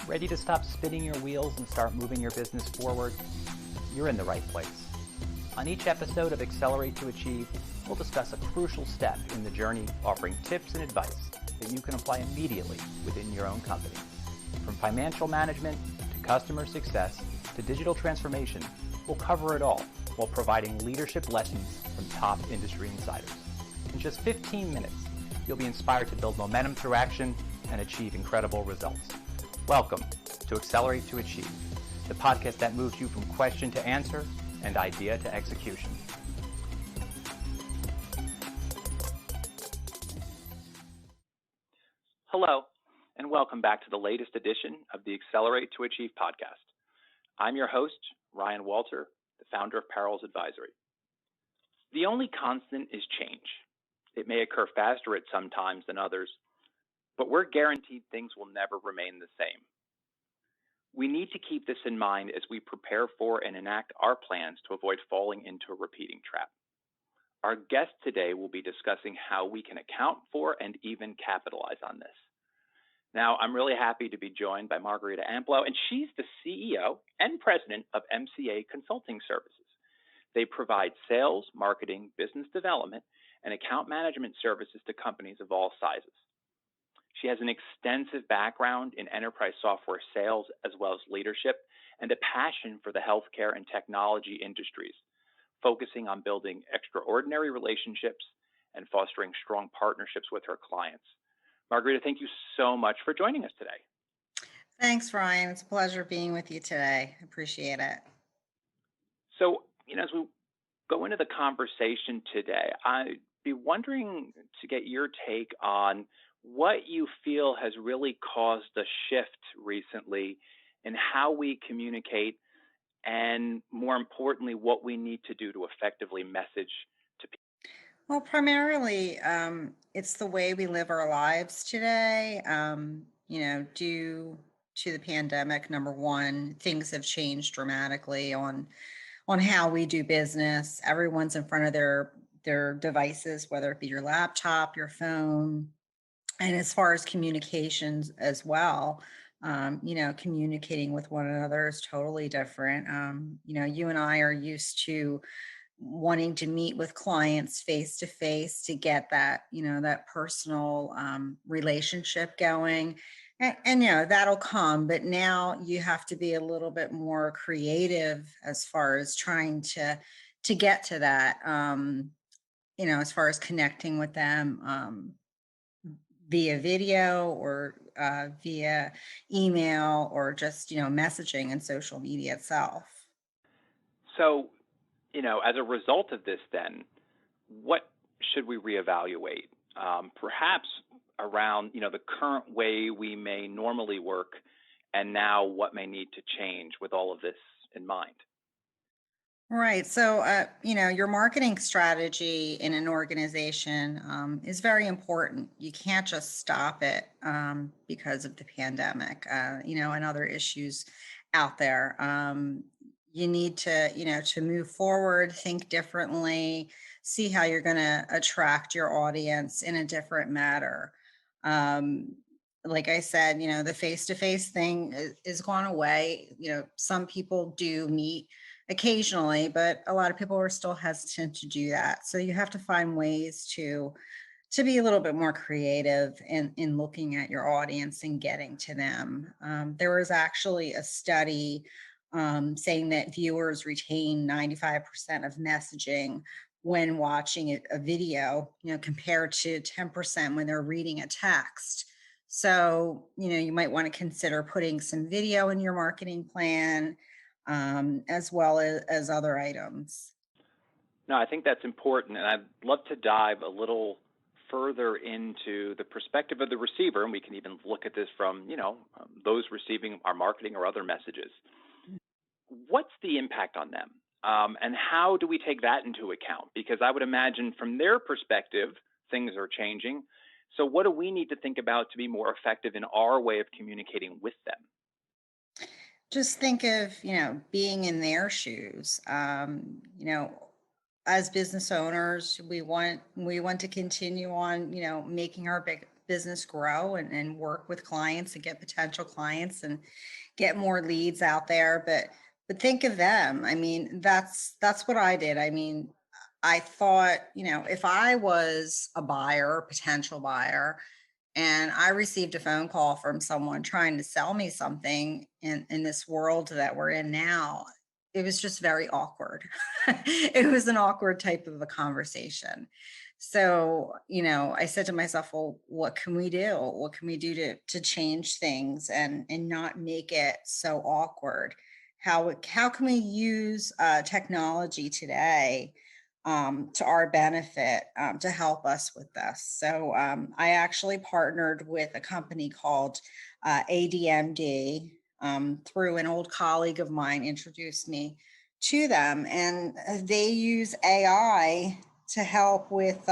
Ready to stop spinning your wheels and start moving your business forward? You're in the right place. On each episode of Accelerate to Achieve, we'll discuss a crucial step in the journey, offering tips and advice that you can apply immediately within your own company. From financial management to customer success to digital transformation, we'll cover it all while providing leadership lessons from top industry insiders. In just 15 minutes, you'll be inspired to build momentum through action and achieve incredible results. Welcome to Accelerate to Achieve, the podcast that moves you from question to answer and idea to execution. Hello, and welcome back to the latest edition of the Accelerate to Achieve podcast. I'm your host, Ryan Walter, the founder of Parrels Advisory. The only constant is change. It may occur faster at some times than others, but we're guaranteed things will never remain the same. We need to keep this in mind as we prepare for and enact our plans to avoid falling into a repeating trap. Our guest today will be discussing how we can account for and even capitalize on this. Now, I'm really happy to be joined by Margarita Amplo, and she's the CEO and president of MCA Consulting Services. They provide sales, marketing, business development, and account management services to companies of all sizes. She has an extensive background in enterprise software sales as well as leadership and a passion for the healthcare and technology industries, focusing on building extraordinary relationships and fostering strong partnerships with her clients. Margarita, thank you so much for joining us today. Thanks, Ryan. It's a pleasure being with you today. Appreciate it. So, as we go into the conversation today, I'd be wondering to get your take on what you feel has really caused a shift recently in how we communicate, and more importantly, what we need to do to effectively message to people. Well, primarily, it's the way we live our lives today. Due to the pandemic, number one, things have changed dramatically on how we do business. Everyone's in front of their devices, whether it be your laptop, your phone. And as far as communications as well, communicating with one another is totally different. You and I are used to wanting to meet with clients face to face to get that, that personal relationship going. And that'll come, but now you have to be a little bit more creative as far as trying to get to that, as far as connecting with them, via video or via email or just, messaging and social media itself. So, as a result of this, then, what should we reevaluate? Perhaps around, the current way we may normally work, and now what may need to change with all of this in mind. Right. So, your marketing strategy in an organization is very important. You can't just stop it because of the pandemic, and other issues out there. You need to, to move forward, think differently, see how you're going to attract your audience in a different manner. Like I said, the face-to-face thing is gone away. Some people do meet occasionally, but a lot of people are still hesitant to do that. So you have to find ways to be a little bit more creative in looking at your audience and getting to them. There was actually a study saying that viewers retain 95% of messaging when watching a video, compared to 10% when they're reading a text. So, you might want to consider putting some video in your marketing plan, as well as other items. No, I think that's important, and I'd love to dive a little further into the perspective of the receiver, and we can even look at this from, those receiving our marketing or other messages. What's the impact on them, and how do we take that into account? Because I would imagine from their perspective, things are changing. So what do we need to think about to be more effective in our way of communicating with them? Just think of, being in their shoes. As business owners, we want to continue on, making our business grow and work with clients and get potential clients and get more leads out there. But think of them. I mean, that's what I did. I mean, I thought, if I was a buyer or potential buyer, and I received a phone call from someone trying to sell me something in this world that we're in now, it was just very awkward. It was an awkward type of a conversation. So, I said to myself, well, what can we do? What can we do to change things and not make it so awkward? How can we use technology today to our benefit to help us with this? So I actually partnered with a company called ADMD through an old colleague of mine introduced me to them, and they use AI to help with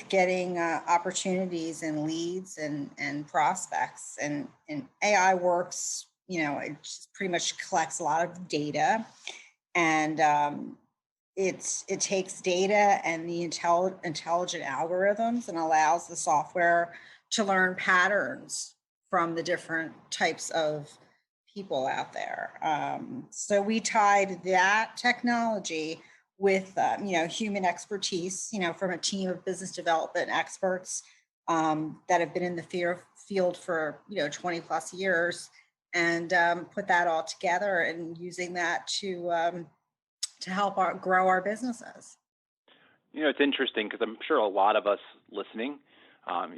getting opportunities and leads and prospects. And AI works, it just pretty much collects a lot of data, and it takes data and the intelligent algorithms and allows the software to learn patterns from the different types of people out there. So we tied that technology with human expertise, from a team of business development experts that have been in the field for 20 plus years, and put that all together and using that to help grow our businesses. It's interesting because I'm sure a lot of us listening,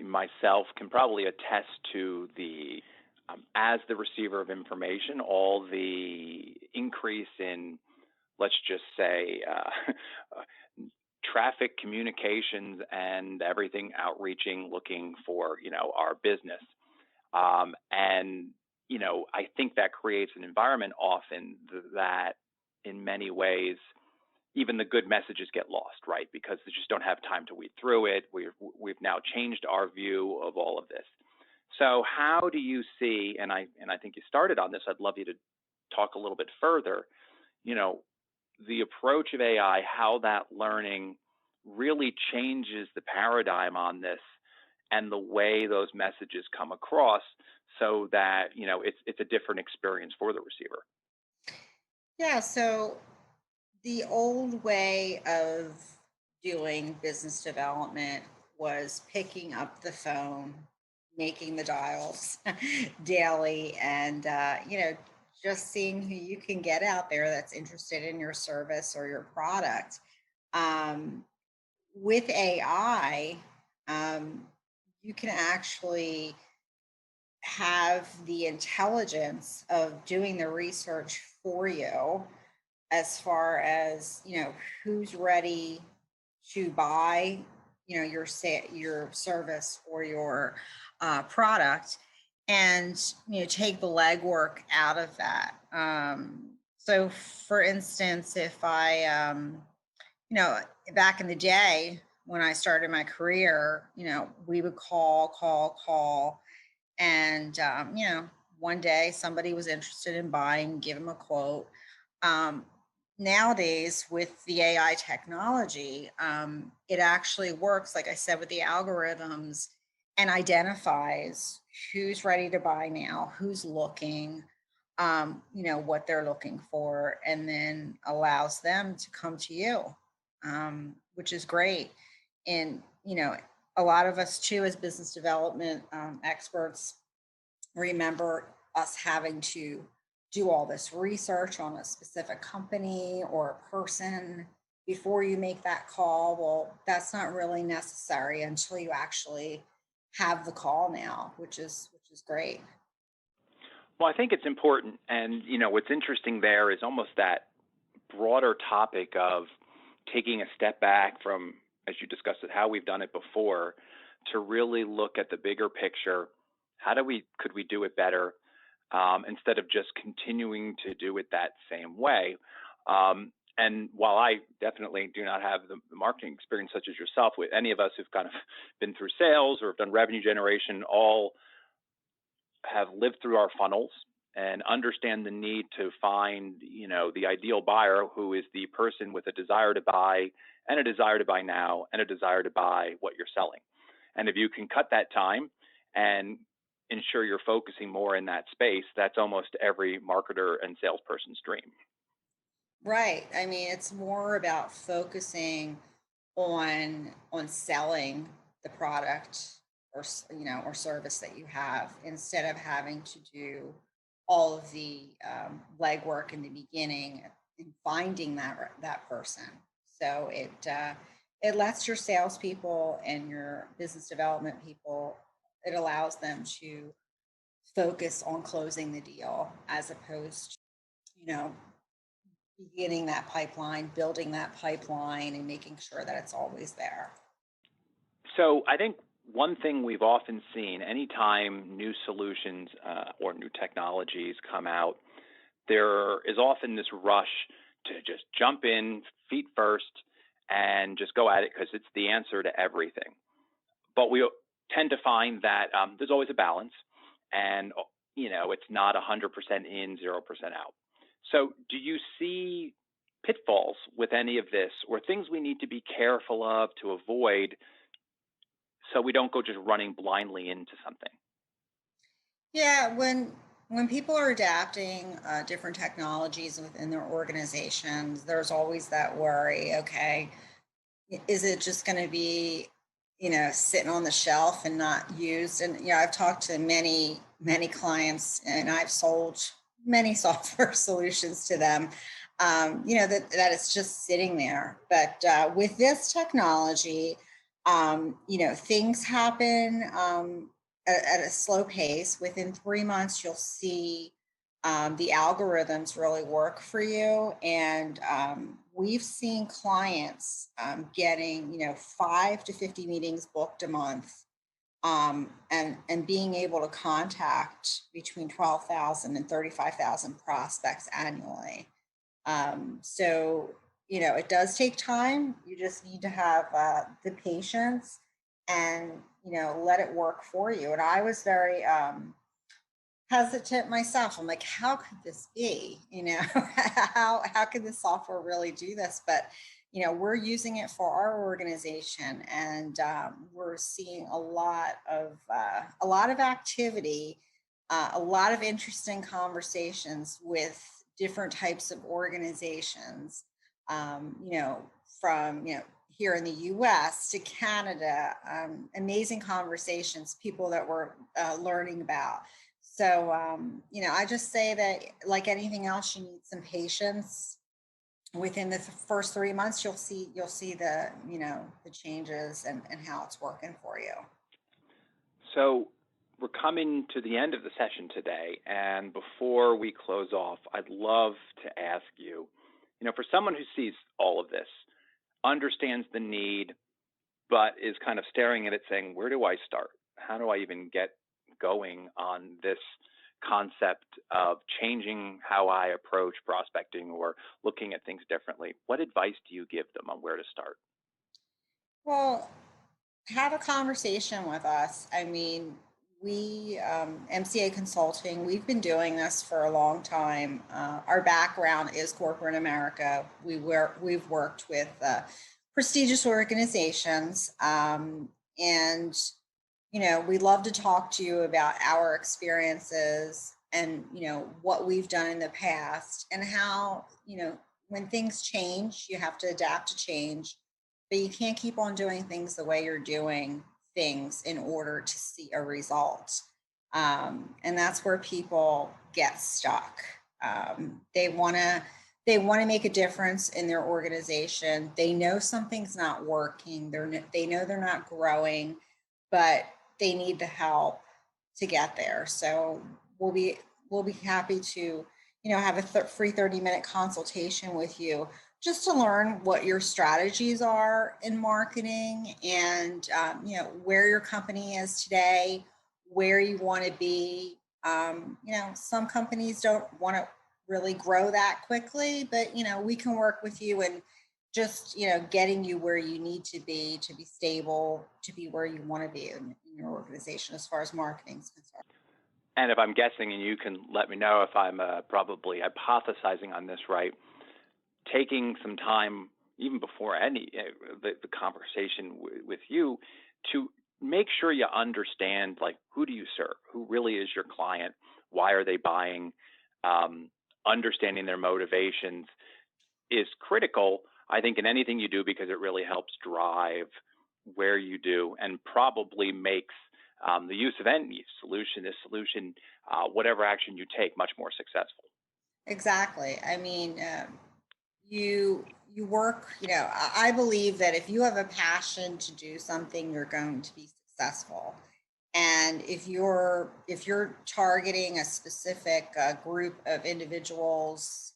myself, can probably attest to the, as the receiver of information, all the increase in, let's just say, traffic communications and everything outreaching, looking for, our business. And, I think that creates an environment often that in many ways, even the good messages get lost, right? Because they just don't have time to weed through it. We've now changed our view of all of this. So how do you see, and I think you started on this, I'd love you to talk a little bit further, the approach of AI, how that learning really changes the paradigm on this and the way those messages come across, so that it's a different experience for the receiver. Yeah, so the old way of doing business development was picking up the phone, making the dials daily, and just seeing who you can get out there that's interested in your service or your product. With AI, you can actually have the intelligence of doing the research for you, as far as who's ready to buy your service or your product, and take the legwork out of that. So for instance, if I back in the day when I started my career, we would call, and one day somebody was interested in buying, give them a quote. Nowadays, with the AI technology, it actually works, like I said, with the algorithms, and identifies who's ready to buy now, who's looking, what they're looking for, and then allows them to come to you, which is great. And a lot of us too, as business development experts, remember us having to do all this research on a specific company or a person before you make that call. Well, that's not really necessary until you actually have the call now, which is great. Well, I think it's important. And, what's interesting there is almost that broader topic of taking a step back from, as you discussed it, how we've done it before, to really look at the bigger picture. Could we do it better, instead of just continuing to do it that same way? And while I definitely do not have the marketing experience such as yourself, with any of us who've kind of been through sales or have done revenue generation, all have lived through our funnels and understand the need to find, the ideal buyer, who is the person with a desire to buy, and a desire to buy now, and a desire to buy what you're selling. And if you can cut that time and ensure you're focusing more in that space, that's almost every marketer and salesperson's dream. Right. I mean, it's more about focusing on selling the product or service that you have instead of having to do all of the legwork in the beginning in finding that person. So it lets your salespeople and your business development people, it allows them to focus on closing the deal as opposed to, you know, beginning that pipeline, building that pipeline, and making sure that it's always there. So I think one thing we've often seen anytime new solutions or new technologies come out, there is often this rush to just jump in feet first and just go at it because it's the answer to everything. But we tend to find that there's always a balance, and it's not 100% in, 0% out. So, do you see pitfalls with any of this, or things we need to be careful of to avoid, so we don't go just running blindly into something? Yeah, when people are adapting different technologies within their organizations, there's always that worry. Okay, is it just going to be, sitting on the shelf and not used? And I've talked to many clients, and I've sold many software solutions to them. That it's just sitting there. But with this technology, things happen at a slow pace. Within 3 months, you'll see the algorithms really work for you. And we've seen clients getting, 5 to 50 meetings booked a month, and being able to contact between 12,000 and 35,000 prospects annually. So, it does take time. You just need to have the patience and, let it work for you. And I was very hesitant myself. I'm like, how could this be? How could this software really do this? But we're using it for our organization, and we're seeing a lot of activity, a lot of interesting conversations with different types of organizations. From here in the U.S. to Canada, amazing conversations, people that we're learning about. So, I just say that, like anything else, you need some patience. Within the first 3 months, you'll see the changes and how it's working for you. So, we're coming to the end of the session today, and before we close off, I'd love to ask you, for someone who sees all of this, understands the need, but is kind of staring at it saying, where do I start? How do I even get going on this concept of changing how I approach prospecting or looking at things differently? What advice do you give them on where to start? Well, have a conversation with us. I mean, we, MCA Consulting, we've been doing this for a long time. Our background is corporate America. We've worked with prestigious organizations, and we love to talk to you about our experiences and what we've done in the past, and how when things change, you have to adapt to change, but you can't keep on doing things the way you're doing things in order to see a result. And that's where people get stuck. They want to make a difference in their organization. They know something's not working. They know they're not growing, but they need the help to get there. So we'll be happy to have a free 30-minute consultation with you, just to learn what your strategies are in marketing, and where your company is today, where you want to be. Some companies don't want to really grow that quickly, but we can work with you and just getting you where you need to be stable, to be where you want to be in your organization as far as marketing is concerned. And if I'm guessing, and you can let me know if I'm probably hypothesizing on this right, taking some time, even before the conversation with you, to make sure you understand, like, who do you serve? Who really is your client? Why are they buying? Understanding their motivations is critical, I think, in anything you do, because it really helps drive where you do and probably makes the use of any solution, whatever action you take, much more successful. Exactly. I mean, you work, I believe that if you have a passion to do something, you're going to be successful. And if you're targeting a specific group of individuals,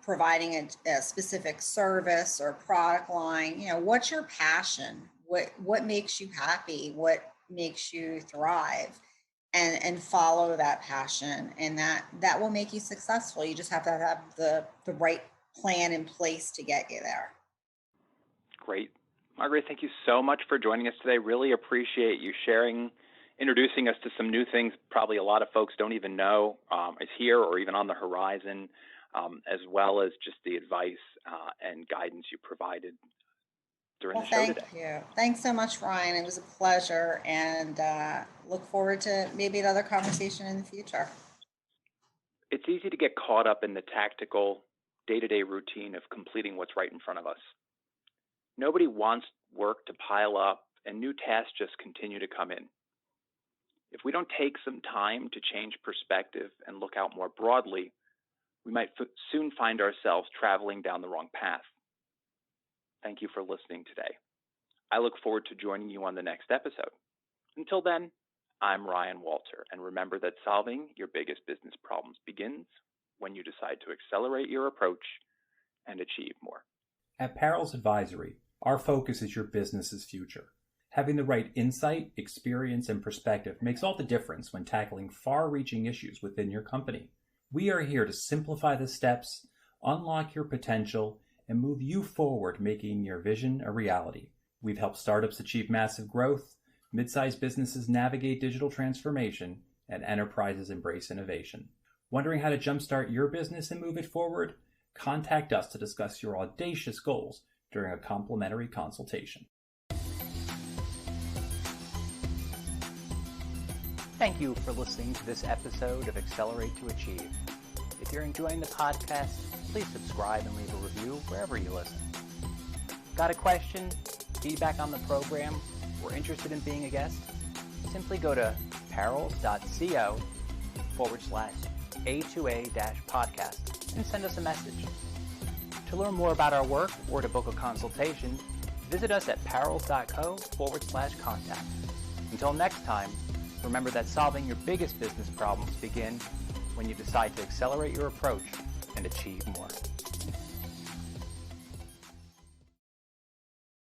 providing a specific service or product line, what's your passion? What makes you happy? What makes you thrive? And follow that passion, and that will make you successful. You just have to have the right plan in place to get you there. Great. Margaret, thank you so much for joining us today. Really appreciate you introducing us to some new things probably a lot of folks don't even know is here or even on the horizon, as well as just the advice and guidance you provided during the show today. Thank you. Thanks so much, Ryan. It was a pleasure, and look forward to maybe another conversation in the future. It's easy to get caught up in the tactical, day-to-day routine of completing what's right in front of us. Nobody wants work to pile up and new tasks just continue to come in. If we don't take some time to change perspective and look out more broadly, we might soon find ourselves traveling down the wrong path. Thank you for listening today. I look forward to joining you on the next episode. Until then, I'm Ryan Walter, and remember that solving your biggest business problems begins when you decide to accelerate your approach and achieve more. At Parrels Advisory, our focus is your business's future. Having the right insight, experience, and perspective makes all the difference when tackling far-reaching issues within your company. We are here to simplify the steps, unlock your potential, and move you forward, making your vision a reality. We've helped startups achieve massive growth, mid-sized businesses navigate digital transformation, and enterprises embrace innovation. Wondering how to jumpstart your business and move it forward? Contact us to discuss your audacious goals during a complimentary consultation. Thank you for listening to this episode of Accelerate to Achieve. If you're enjoying the podcast, please subscribe and leave a review wherever you listen. Got a question, feedback on the program, or interested in being a guest? Simply go to parrels.co/A2A-podcast and send us a message. To learn more about our work or to book a consultation, visit us at parrels.co/contact. Until next time, remember that solving your biggest business problems begin when you decide to accelerate your approach and achieve more.